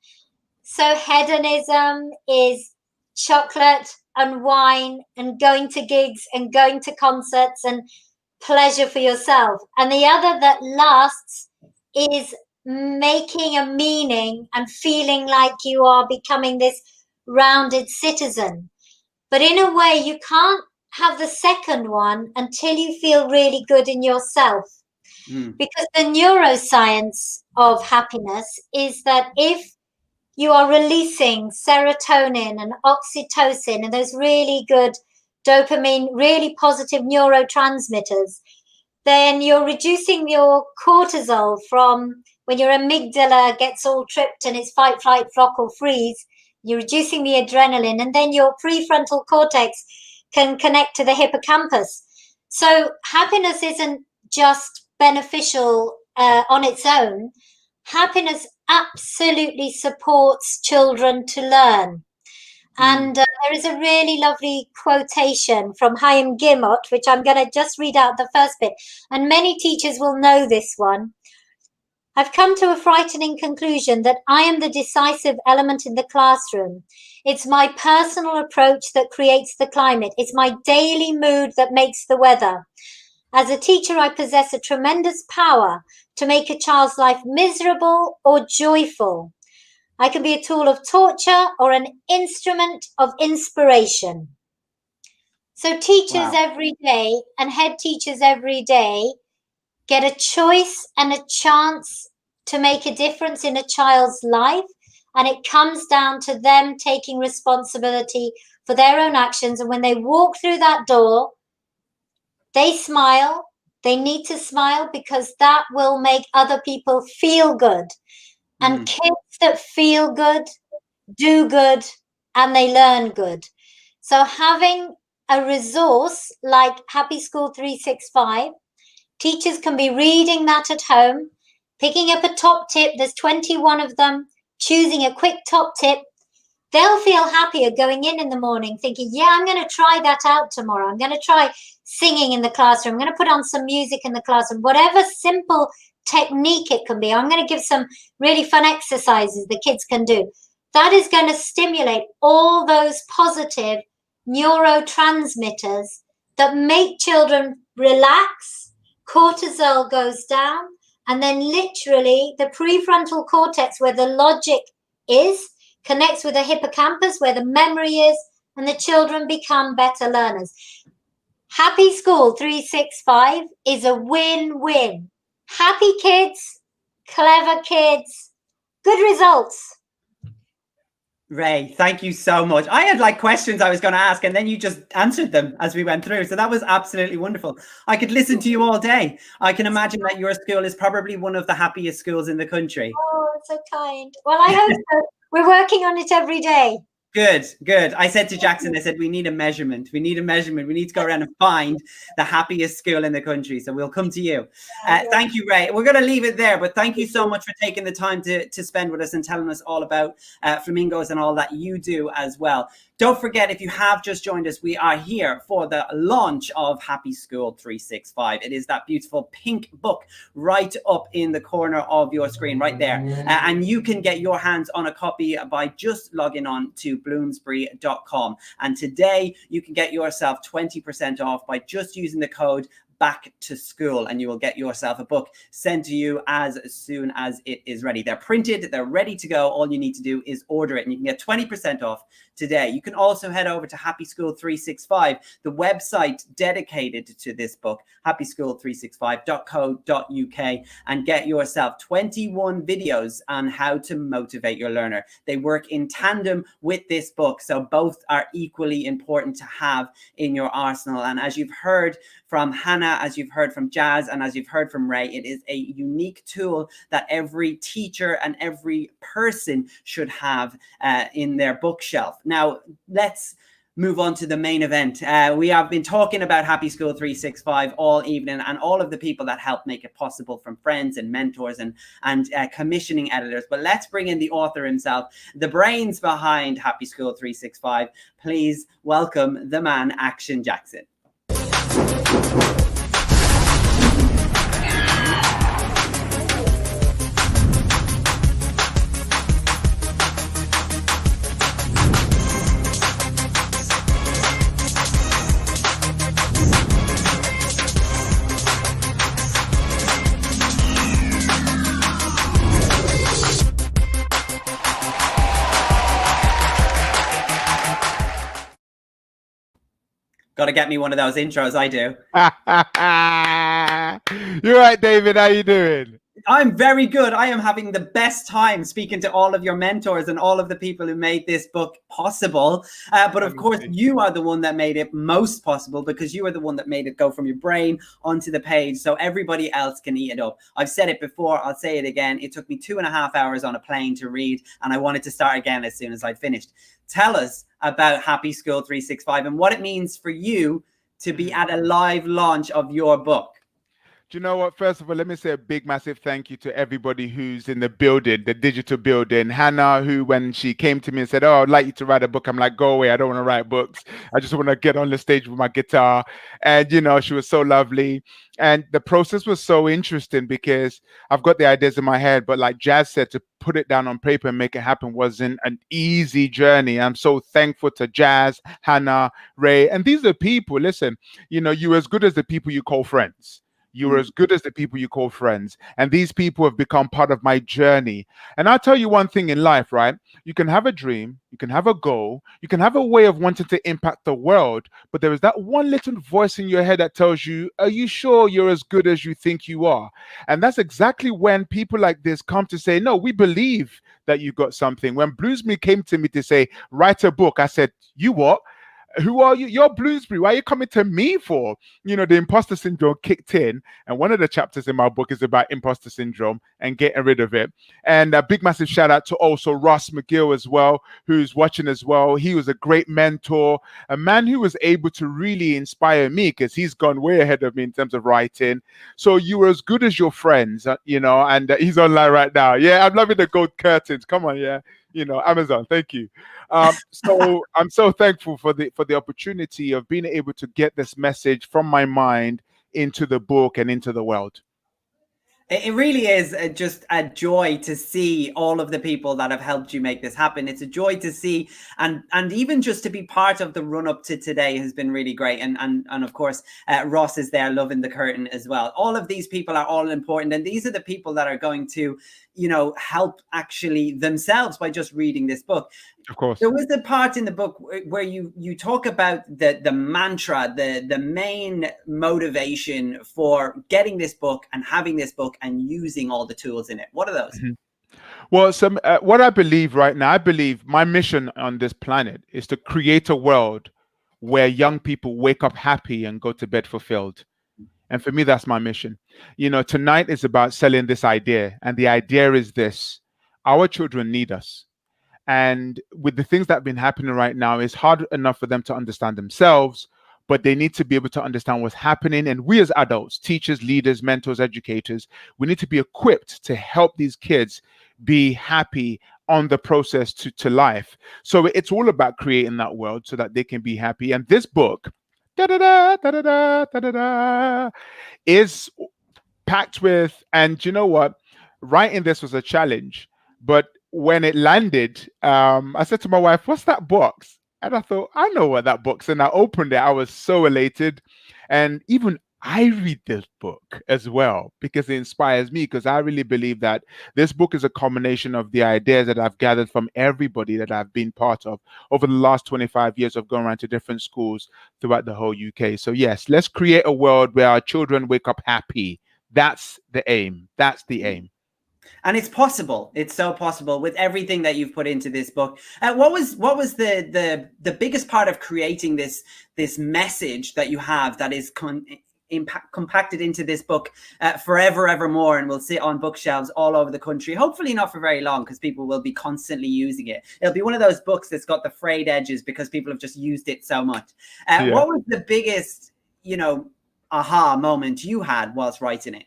So hedonism is chocolate and wine and going to gigs and going to concerts and pleasure for yourself. And the other that lasts is making a meaning and feeling like you are becoming this rounded citizen. But in a way, you can't have the second one until you feel really good in yourself. Because the neuroscience of happiness is that if you are releasing serotonin and oxytocin and those really good dopamine, really positive neurotransmitters, then you're reducing your cortisol from when your amygdala gets all tripped and it's fight, flight, flock or freeze, you're reducing the adrenaline and then your prefrontal cortex can connect to the hippocampus. So happiness isn't just beneficial on its own. Happiness absolutely supports children to learn. And there is a really lovely quotation from Chaim Gimot, which I'm going to just read out the first bit. And many teachers will know this one. I've come to a frightening conclusion that I am the decisive element in the classroom. It's my personal approach that creates the climate. It's my daily mood that makes the weather. As a teacher, I possess a tremendous power to make a child's life miserable or joyful. I can be a tool of torture or an instrument of inspiration. So teachers every day and head teachers every day get a choice and a chance to make a difference in a child's life. And it comes down to them taking responsibility for their own actions. And when they walk through that door, they smile. They need to smile because that will make other people feel good. And kids that feel good, do good, and they learn good. So having a resource like Happy School 365, teachers can be reading that at home, picking up a top tip. There's 21 of them, choosing a quick top tip. They'll feel happier going in the morning thinking, yeah, I'm going to try that out tomorrow. I'm going to try singing in the classroom. I'm going to put on some music in the classroom, whatever simple technique it can be. I'm going to give some really fun exercises the kids can do. That is going to stimulate all those positive neurotransmitters that make children relax, cortisol goes down, and then literally the prefrontal cortex, where the logic is, connects with the hippocampus, where the memory is, and the children become better learners. Happy School 365 is a win-win. Happy kids, clever kids, good results. Ray, thank you so much. I had like questions I was going to ask, and then you just answered them as we went through. So that was absolutely wonderful. I could listen to you all day. I can imagine that your school is probably one of the happiest schools in the country. Oh, so kind. Well, I hope so. We're working on it every day. Good, good. I said to Jackson, I said, we need a measurement. We need a measurement. We need to go around and find the happiest school in the country. So we'll come to you. Thank you, Ray. We're going to leave it there, but thank you so much for taking the time to spend with us and telling us all about flamingos and all that you do as well. Don't forget, if you have just joined us, we are here for the launch of Happy School 365. It is that beautiful pink book right up in the corner of your screen, right there. And you can get your hands on a copy by just logging on to bloomsbury.com. And today you can get yourself 20% off by just using the code back to school, and you will get yourself a book sent to you as soon as it is ready. They're printed, they're ready to go. All you need to do is order it, and you can get 20% off today. You can also head over to Happy School 365, the website dedicated to this book, happyschool365.co.uk, and get yourself 21 videos on how to motivate your learner. They work in tandem with this book, so both are equally important to have in your arsenal. And as you've heard from Hannah, as you've heard from Jazz, and as you've heard from Ray, it is a unique tool that every teacher and every person should have in their bookshelf. Now, let's move on to the main event. We have been talking about Happy School 365 all evening, and all of the people that help make it possible, from friends and mentors and commissioning editors. But let's bring in the author himself, the brains behind Happy School 365. Please welcome the man, Action Jackson. Got to get me one of those intros. I do. You're right, David. How you doing? I'm very good. I am having the best time speaking to all of your mentors and all of the people who made this book possible. But of course, you are the one that made it most possible, because you are the one that made it go from your brain onto the page so everybody else can eat it up. I've said it before. I'll say it again. It took me 2.5 hours on a plane to read, and I wanted to start again as soon as I finished. Tell us about Happy School 365 and what it means for you to be at a live launch of your book. Do you know what? First of all, let me say a big, massive thank you to everybody who's in the building, the digital building. Hannah, who, when she came to me and said, "Oh, I'd like you to write a book," I'm like, "Go away. I don't want to write books. I just want to get on the stage with my guitar." And, you know, she was so lovely. And the process was so interesting because I've got the ideas in my head, but like Jazz said, to put it down on paper and make it happen wasn't an easy journey. I'm so thankful to Jazz, Hannah, Ray. And these are people, listen, you know, you're as good as the people you call friends. You're as good as the people you call friends. And these people have become part of my journey. And I'll tell you one thing in life, right? You can have a dream, you can have a goal, you can have a way of wanting to impact the world, but there is that one little voice in your head that tells you, are you sure you're as good as you think you are? And that's exactly when people like this come to say, no, we believe that you got something. When Bloomsbury came to me to say, write a book, I said, you what? who are you? You're Bloomsbury. Why are you coming to me for? You know, the imposter syndrome kicked in. And one of the chapters in my book is about imposter syndrome and getting rid of it. And a big, massive shout out to also Ross McGill as well, who's watching as well. He was a great mentor, a man who was able to really inspire me because he's gone way ahead of me in terms of writing. So you were as good as your friends, you know, and he's online right now. Yeah, I'm loving the gold curtains. Come on, yeah. You know, Amazon, thank you. So I'm so thankful for the opportunity of being able to get this message from my mind into the book and into the world. It really is just a joy to see all of the people that have helped you make this happen. It's a joy to see, and even just to be part of the run up to today has been really great. And of course, Ross is there loving the curtain as well. All of these people are all important, and these are the people that are going to, you know, help actually themselves by just reading this book. Of course. There was a part in the book where you talk about the mantra, the main motivation for getting this book and having this book and using all the tools in it. What are those? Mm-hmm. Well, what I believe right now, I believe my mission on this planet is to create a world where young people wake up happy and go to bed fulfilled. And for me, that's my mission. You know, tonight is about selling this idea. And the idea is this: our children need us. And with the things that have been happening right now, it's hard enough for them to understand themselves, but they need to be able to understand what's happening. And we as adults, teachers, leaders, mentors, educators, we need to be equipped to help these kids be happy on the process to life. So it's all about creating that world so that they can be happy. And this book, is packed with, and you know what? Writing this was a challenge, but when it landed, I said to my wife, "What's that box?" And I thought, I know what that box. And I opened it. I was so elated. And even I read this book as well because it inspires me, because I really believe that this book is a combination of the ideas that I've gathered from everybody that I've been part of over the last 25 years of going around to different schools throughout the whole UK. So yes, let's create a world where our children wake up happy. That's the aim. That's the aim. And it's possible. It's so possible with everything that you've put into this book. What was the biggest part of creating this message that you have that is compacted into this book forever, evermore, and will sit on bookshelves all over the country? Hopefully not for very long, because people will be constantly using it. It'll be one of those books that's got the frayed edges because people have just used it so much. What was the biggest, you know, aha moment you had whilst writing it?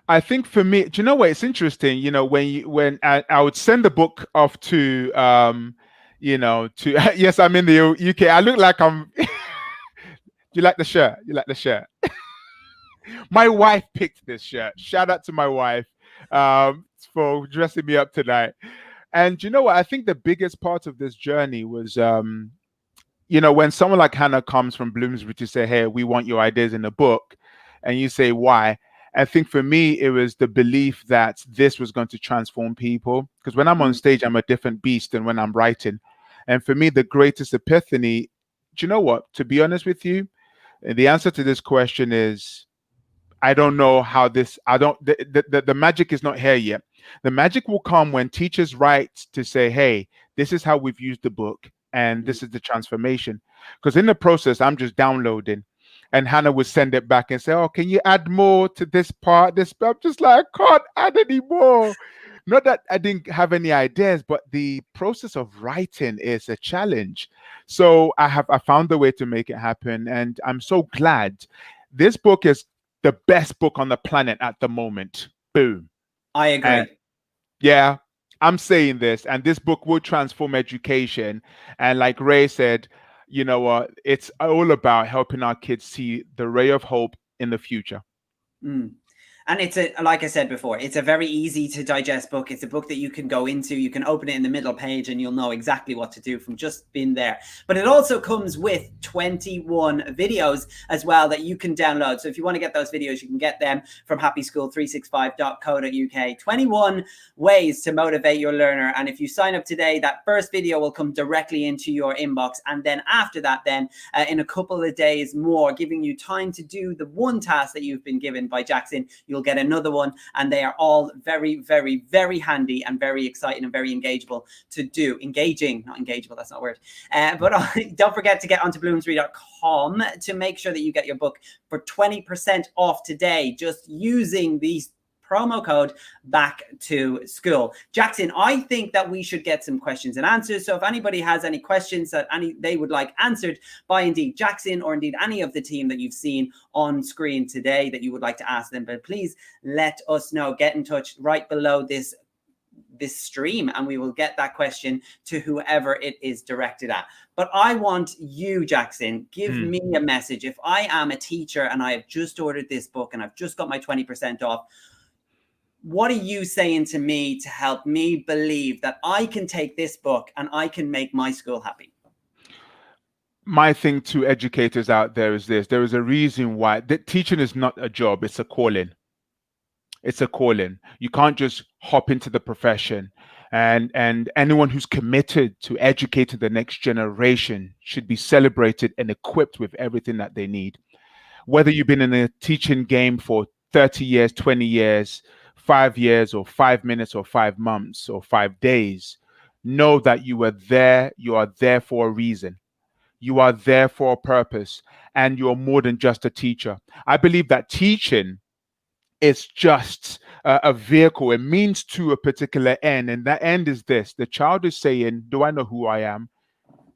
I think for me, do you know what? It's interesting. You know, when I would send the book off to, you know, to yes, I'm in the UK. I look like I'm. Do you like the shirt? You like the shirt? My wife picked this shirt. Shout out to my wife for dressing me up tonight. And you know what? I think the biggest part of this journey was, you know, when someone like Hannah comes from Bloomsbury to say, "Hey, we want your ideas in the book," and you say, "Why?" I think for me, it was the belief that this was going to transform people. Because when I'm on stage, I'm a different beast than when I'm writing. And for me, the greatest epiphany, do you know what? To be honest with you, the answer to this question is, I don't know how this, the magic is not here yet. The magic will come when teachers write to say, "Hey, this is how we've used the book and this is the transformation." Because in the process, I'm just downloading. And Hannah would send it back and say, "Oh, can you add more to this part?" I'm just like, I can't add any more. Not that I didn't have any ideas, but the process of writing is a challenge. So I found a way to make it happen. And I'm so glad. This book is the best book on the planet at the moment. Boom. I agree. And yeah, I'm saying this. And this book will transform education. And like Ray said, you know what? It's all about helping our kids see the ray of hope in the future. And it's like I said before, it's a very easy to digest book. It's a book that you can go into, you can open it in the middle page and you'll know exactly what to do from just being there. But it also comes with 21 videos as well that you can download. So if you want to get those videos, you can get them from happyschool365.co.uk. 21 ways to motivate your learner. And if you sign up today, that first video will come directly into your inbox. And then after that, in a couple of days more, giving you time to do the one task that you've been given by Jackson, you'll you'll get another one, and they are all very, very, very handy and very exciting and very engaging, not engageable, that's not a word. But don't forget to get onto bloomsbury.com to make sure that you get your book for 20% off today, just using these promo code back to school. Jackson, I think that we should get some questions and answers. So if anybody has any questions that they would like answered by indeed Jackson or indeed any of the team that you've seen on screen today that you would like to ask them, but please let us know. Get in touch right below this stream and we will get that question to whoever it is directed at. But I want you, Jackson, give me a message. If I am a teacher and I have just ordered this book and I've just got my 20% off, what are you saying to me to help me believe that I can take this book and I can make my school happy? My thing to educators out there is this. There is a reason why teaching is not a job. It's a calling. It's a calling. You can't just hop into the profession. And anyone who's committed to educating the next generation should be celebrated and equipped with everything that they need. Whether you've been in a teaching game for 30 years, 20 years, 5 years or 5 minutes or 5 months or 5 days, know that you are there for a reason. You are there for a purpose, and you're more than just a teacher. I believe that teaching is just a vehicle. It means to a particular end, and that end is this. The child is saying, do I know who I am?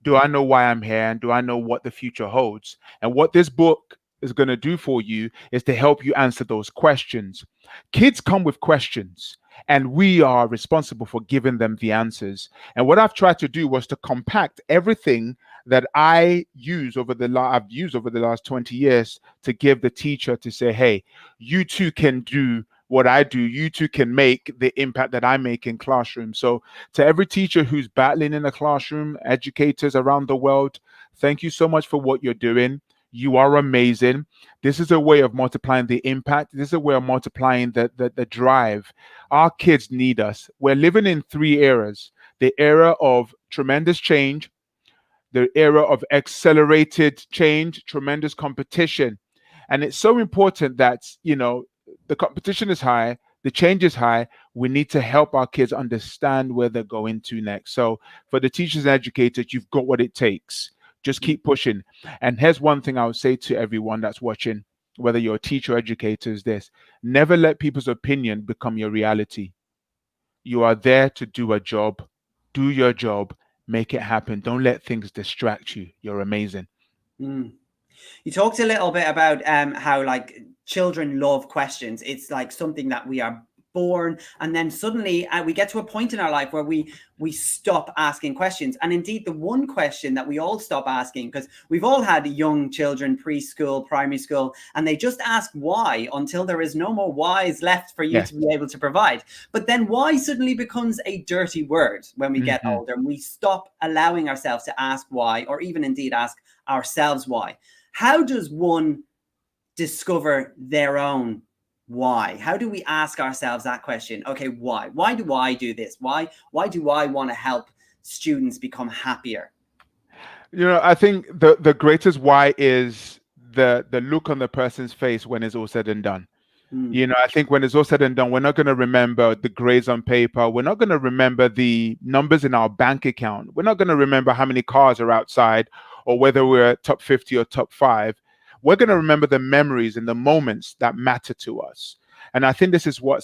Do I know why I'm here? And do I know what the future holds? And what this book is going to do for you is to help you answer those questions. Kids come with questions, and we are responsible for giving them the answers. And what I've tried to do was to compact everything that I've used over the last 20 years to give the teacher to say, hey, you too can do what I do. You too can make the impact that I make in classrooms. So to every teacher who's battling in a classroom, educators around the world, thank you so much for what you're doing. You are amazing. This is a way of multiplying the impact. This is a way of multiplying the drive. Our kids need us. We're living in 3 eras. The era of tremendous change, the era of accelerated change, tremendous competition. And it's so important that, the competition is high, the change is high. We need to help our kids understand where they're going to next. So for the teachers and educators, you've got what it takes. Just keep pushing. And here's one thing I would say to everyone that's watching, whether you're a teacher or educator, is this: never let people's opinion become your reality. You are there to do a job. Do your job. Make it happen. Don't let things distract you. You're amazing. You talked a little bit about how children love questions. It's like something that we are born, and then suddenly we get to a point in our life where we stop asking questions. And indeed, the one question that we all stop asking, because we've all had young children, preschool, primary school, and they just ask why until there is no more whys left for you to be able to provide. But then why suddenly becomes a dirty word when we get older, and we stop allowing ourselves to ask why, or even indeed ask ourselves why. How does one discover their own why? How do we ask ourselves that question? Okay, why? Why do I do this? Why do I want to help students become happier? I think the greatest why is the look on the person's face when it's all said and done. I think when it's all said and done, we're not going to remember the grades on paper. We're not going to remember the numbers in our bank account. We're not going to remember how many cars are outside or whether we're top 50 or top 5. We're going to remember the memories and the moments that matter to us. And I think this is what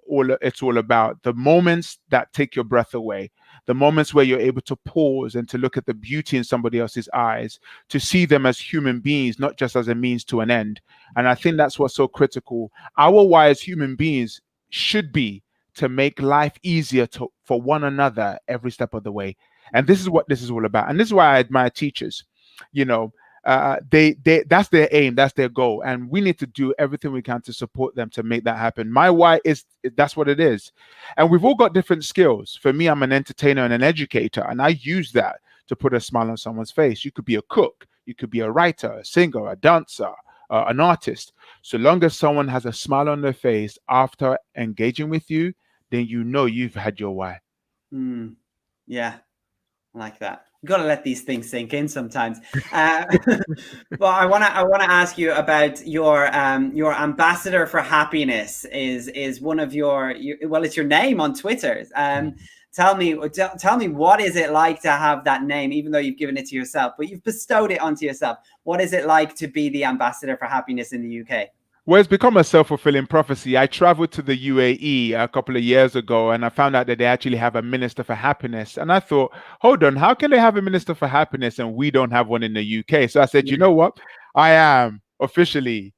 it's all about. The moments that take your breath away, the moments where you're able to pause and to look at the beauty in somebody else's eyes, to see them as human beings, not just as a means to an end. And I think that's what's so critical. Our why as human beings should be to make life easier for one another every step of the way. And this is what this is all about. And this is why I admire teachers. They that's their aim, that's their goal, and we need to do everything we can to support them to make that happen. My why is that's what it is. And we've all got different skills. For me, I'm an entertainer and an educator, and I use that to put a smile on someone's face. You could be a cook, you could be a writer, a singer, a dancer, an artist. So long as someone has a smile on their face after engaging with you, then you've had your why. Yeah. I like that. You've got to let these things sink in sometimes. But I want to ask you about your ambassador for happiness is one of your well, it's your name on Twitter. Tell me what is it like to have that name, even though you've given it to yourself, but you've bestowed it onto yourself. What is it like to be the ambassador for happiness in the UK? Well, it's become a self-fulfilling prophecy. I traveled to the UAE a couple of years ago, and I found out that they actually have a minister for happiness. And I thought, hold on, how can they have a minister for happiness and we don't have one in the UK? So I said, you know what? I am officially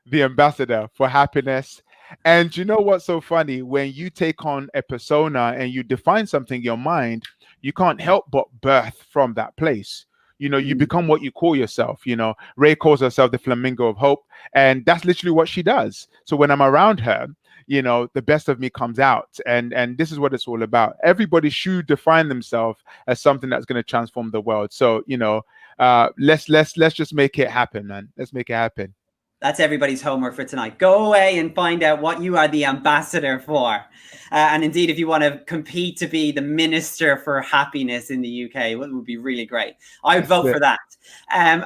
the ambassador for happiness. And you know what's so funny? When you take on a persona and you define something in your mind, you can't help but birth from that place. You know, you become what you call yourself. You know, Ray calls herself the flamingo of hope, and that's literally what she does. So when I'm around her, you know, the best of me comes out, and this is what it's all about. Everybody should define themselves as something that's going to transform the world. So, you know, let's just make it happen, man. Let's make it happen. That's everybody's homework for tonight. Go away and find out what you are the ambassador for. And indeed, if you want to compete to be the minister for happiness in the UK, it would be really great. I would vote for that.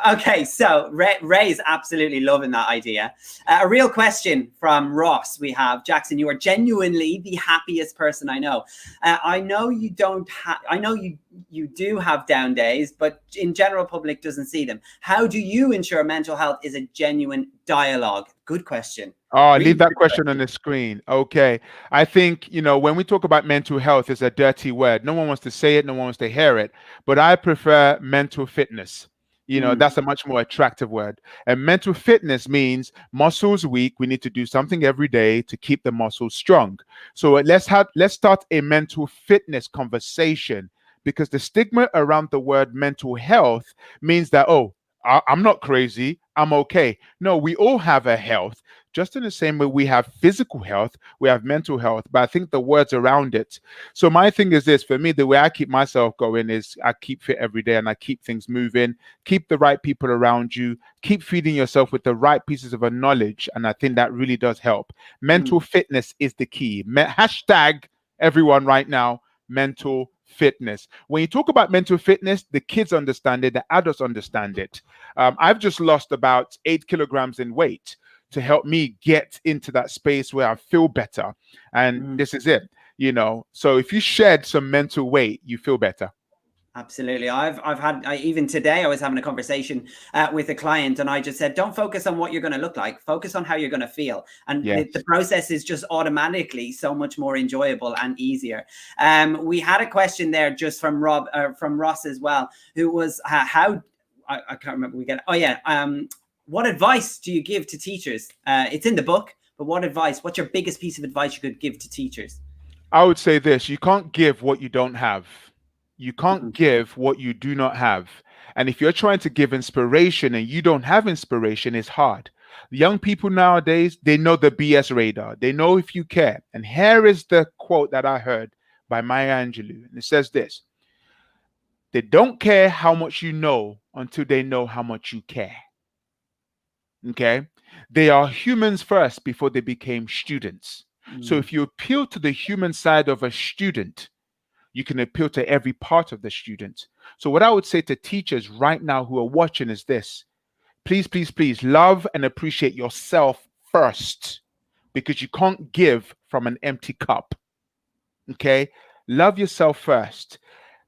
Okay, so Ray's absolutely loving that idea. A real question from Ross we have. Jackson, you are genuinely the happiest person I know. I know you don't have, I know you do have down days, but in general public doesn't see them. How do you ensure mental health is a genuine dialogue? Good question. Oh, leave that question on the screen. Okay. I think, you know, when we talk about mental health, it's a dirty word. No one wants to say it. No one wants to hear it. But I prefer mental fitness. You know, that's a much more attractive word. And mental fitness means muscles weak. We need to do something every day to keep the muscles strong. So let's start a mental fitness conversation, because the stigma around the word mental health means that, oh, I'm not crazy, I'm okay. No, we all have a health. Just in the same way we have physical health, we have mental health, but I think the words around it. So my thing is this, for me, the way I keep myself going is I keep fit every day and I keep things moving, keep the right people around you, keep feeding yourself with the right pieces of knowledge. And I think that really does help. Mental fitness is the key. Hashtag everyone right now, mental fitness. When you talk about mental fitness, the kids understand it, the adults understand it. I've just lost about 8 kilograms in weight to help me get into that space where I feel better. And this is it, you know. So if you shed some mental weight, you feel better. Absolutely. Even today, I was having a conversation with a client, and I just said, don't focus on what you're going to look like, focus on how you're going to feel. And the process is just automatically so much more enjoyable and easier. We had a question there just from Ross as well, who was I can't remember. What advice do you give to teachers? It's in the book, but what's your biggest piece of advice you could give to teachers? I would say this: you can't give what you don't have. You can't give what you do not have. And if you're trying to give inspiration and you don't have inspiration, it's hard. Young people nowadays, they know the BS radar. They know if you care. And here is the quote that I heard by Maya Angelou. And it says this: they don't care how much you know until they know how much you care. Okay? They are humans first before they became students. So if you appeal to the human side of a student, you can appeal to every part of the student. So what I would say to teachers right now who are watching is this: please, please, please love and appreciate yourself first, because you can't give from an empty cup. Okay? Love yourself first.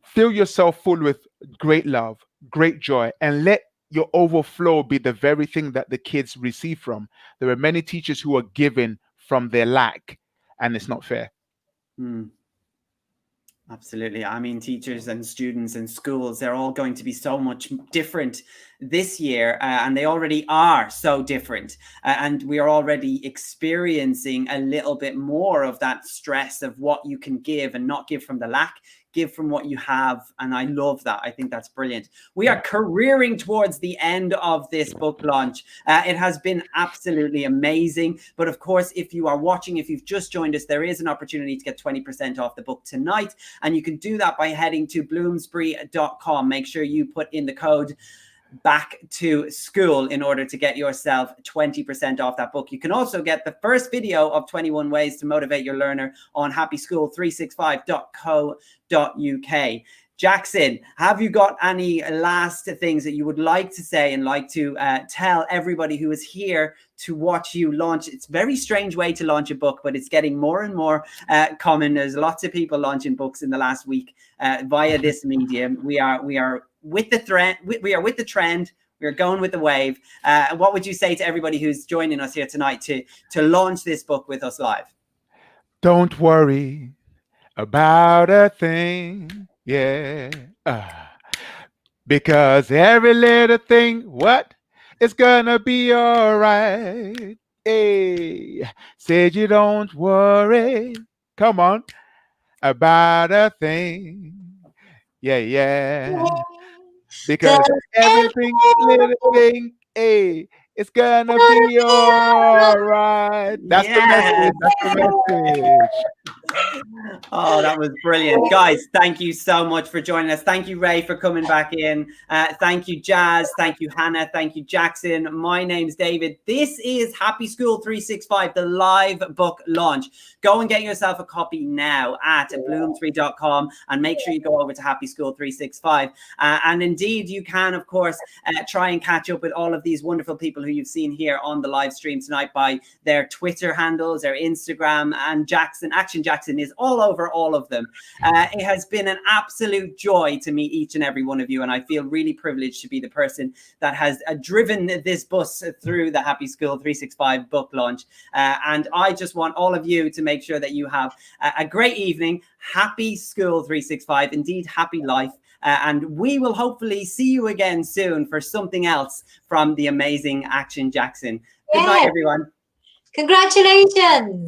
Fill yourself full with great love, great joy, and let your overflow be the very thing that the kids receive from. There are many teachers who are giving from their lack, and it's not fair. Absolutely. I mean, teachers and students and schools, they're all going to be so much different this year, and they already are so different. And we are already experiencing a little bit more of that stress of what you can give and not give from the lack, give from what you have. And I love that. I think that's brilliant. We are careering towards the end of this book launch. It has been absolutely amazing. But of course, if you are watching, if you've just joined us, there is an opportunity to get 20% off the book tonight. And you can do that by heading to bloomsbury.com. Make sure you put in the code back to school in order to get yourself 20% off that book. You can also get the first video of 21 ways to motivate your learner on HappySchool365.co.uk. Jackson, have you got any last things that you would like to say and like to tell everybody who is here to watch you launch? It's a very strange way to launch a book, but it's getting more and more common. There's lots of people launching books in the last week via this medium. We are with the trend. We are with the trend. We're going with the wave. What would you say to everybody who's joining us here tonight to launch this book with us live? Don't worry about a thing. Yeah. Because every little thing, what? It's gonna be all right. Hey, said you don't worry. Come on. About a thing. Yeah. Because everything, little thing, hey, it's gonna be all right. That's the message. That's the message. Oh, that was brilliant. Guys, thank you so much for joining us. Thank you, Ray, for coming back in. Thank you, Jazz. Thank you, Hannah. Thank you, Jackson. My name's David. This is Happy School 365, the live book launch. Go and get yourself a copy now at bloom3.com and make sure you go over to Happy School 365. And indeed, you can, of course, try and catch up with all of these wonderful people who you've seen here on the live stream tonight by their Twitter handles, their Instagram, and Action Jackson is all over all of them. It has been an absolute joy to meet each and every one of you, and I feel really privileged to be the person that has driven this bus through the Happy School 365 book launch. And I just want all of you to make sure that you have a great evening. Happy School 365, indeed happy life. And we will hopefully see you again soon for something else from the amazing Action Jackson. Good night, everyone. Congratulations.